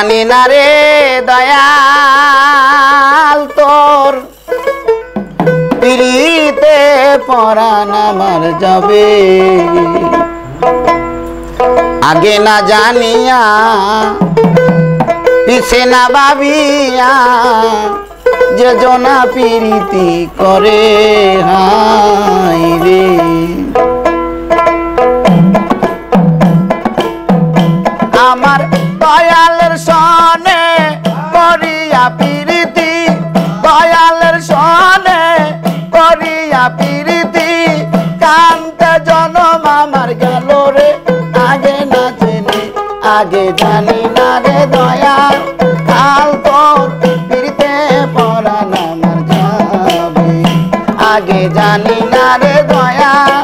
জানি না রে দয়াল তোর পিড়িতে পরাণ আমার যাবে আগে না জানিয়া পিছে না ভাবিয়া যে জনা পিরিতি করে হাই রে আমার দয়ালের সনে করিয়া পিরিতি দয়ালের সনে করিয়া পিরিতি কান্তে জনম আমার গেল রে আগে না জেনে আগে জানি না রে দয়াল কাল তোর পিরিতে পরাণ আমার যাবে আগে জানি না রে দয়াল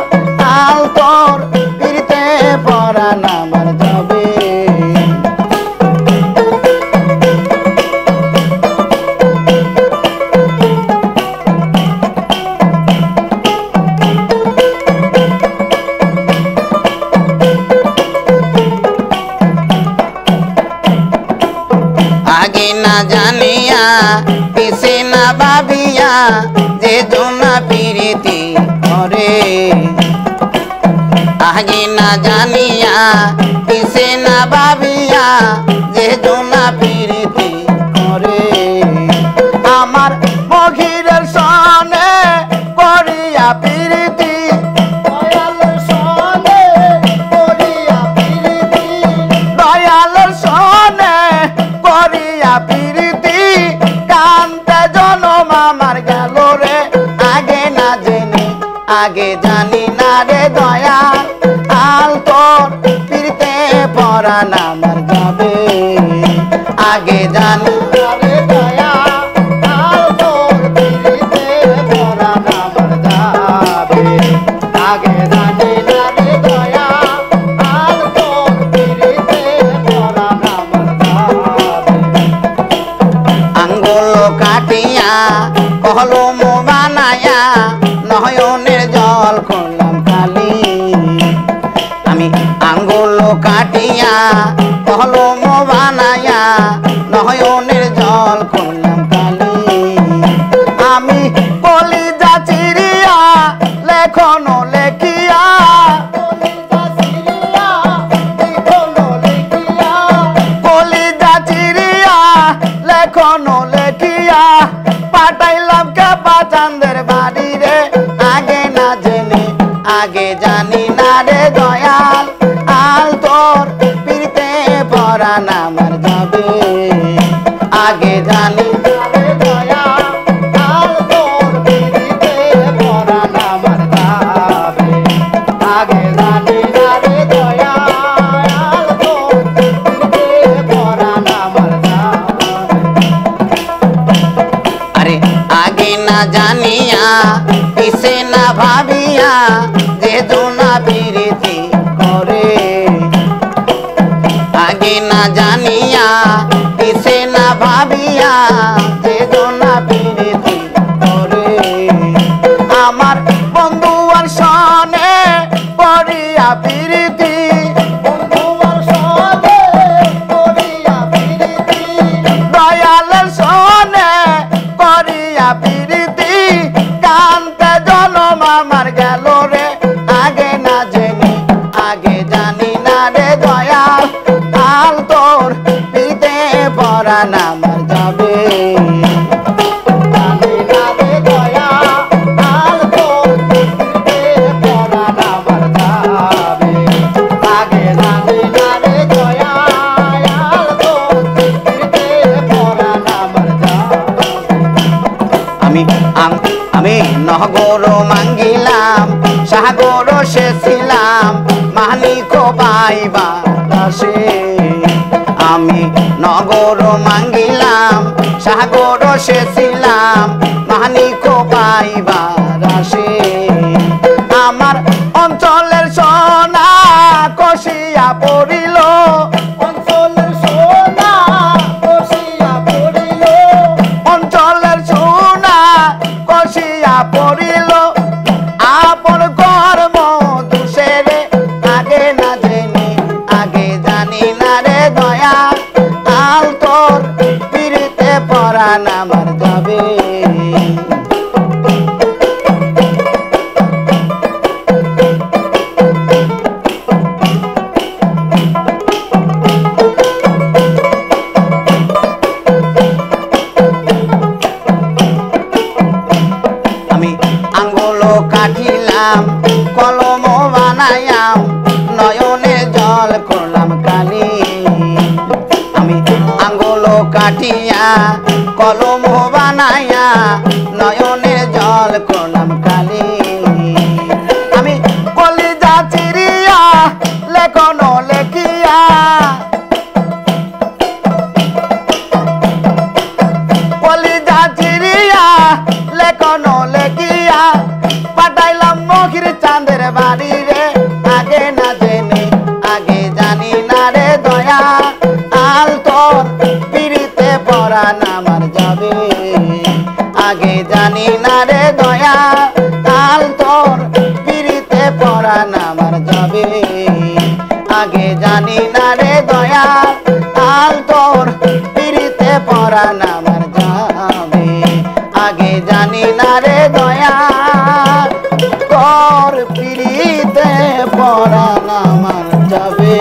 কাল তোর পিরিতে পরাণ আমার যাবে आगे ना जानिया पिसे ना भाबिया जे जोना पीरिति करे आगे ना जानिया पिसे ना भाबिया जे जोना पीरिति करे आमार मघिरेर सने करिया पीरिति दयालेर सने करिया पीरिति दयालेर सने करिया पीरिति कान्ते जन्म आमार गेल रे आगे ना जेने आगे जानी ना रे दयाल आल तोर पीरिते पराण आमार जाबे आगे जानी ना रे दयाल आल तोर पीरिते पराण आमार जाबे आगे जानी ना रे दयाल आल तोर पीरिते पराण आमार जाबे आंगुल काटिया कलम बानाया नयনের জল করলাম কালি আমি আঙ্গুল কাটিয়া কলম বানায়া নয়নের জল করলাম কালি আমি কলিজা চিরিয়া লেখন লেখিয়া কলিজা চিরিয়া লেখন লেখিয়া পাঠাইলাম কাবা চাঁদের বাড়ি রে আগে না জেনে আগে জানি না রে দয়াল আল তোর পীরিতে পরাণ আমার যাবে আগে জানি না রে দয়াল আল তোর পীরিতে পরাণ আমার যাবে আগে জানি না রে দয়াল আল তোর পীরিতে পরাণ আমার যাবে अरे आगे ना जानिया पिसे ना भाबिया जे जोना पीरिति करे आगे ना जानिया पिसे ना भाबिया जे जोना पीरिति करे आमार बंधुआर सने करिया पीरिति बंधुआर सने करिया पीरिति दयालेर सने करिया पीरिति कान्ते जन्म आमार गेल रे आगे ना जेने आगे जानी ना रे दयाल आल तोर पीरिते पराण आमार जाबे जानी ना रे दयाल आल तोर पीरिते पराण आमार जाबे आगे जानी ना रे दयाल आल तोर पीरिते पराण आमार जाबे আমি নহগর মাঙ্গিলাম সাগর সেছিলাম মানিক পাইবা দাসে আমি নগর মাঙ্গিলাম সাগর সেছিলাম মানিক পাইবা দাসে আমার অঞ্চলের সোনা কষিয়া পড়িল অঞ্চলের সোনা কষিয়া পড়িল অঞ্চলের সোনা কষিয়া পড়িল আপন কর্ম দোষেরে আগে না জেনে আগে জানি না রে দয়া আল পরাণ আমার যাবে। আমি আঙ্গুল কাটিলাম কলম বানাইয়াম নয়নে জল করলাম কালি। আমি আঙ্গুল কাটিয়া কলম বানাইয়া নয়নে জল করলাম কালি। আমি কলিজা চিরিয়া লেখন লেখিয়া কলিজা চিরিয়া লেখন লেখিয়া পাঠাইলাম মখির চাঁদের বাড়ি রে। আগে না জেনে আগে জানি না রে দয়া আল তোর পিড়িতে পরাণ আমার যাবে। আগে জানি না রে দয়া আল তোর পিড়িতে পরাণ আমার যাবে। আগে জানি না রে দয়া আল তোর পিড়িতে পরাণ আমার যাবে। আগে জানি না রে দয়া তোর পিড়িতে পরাণ আমার যাবে।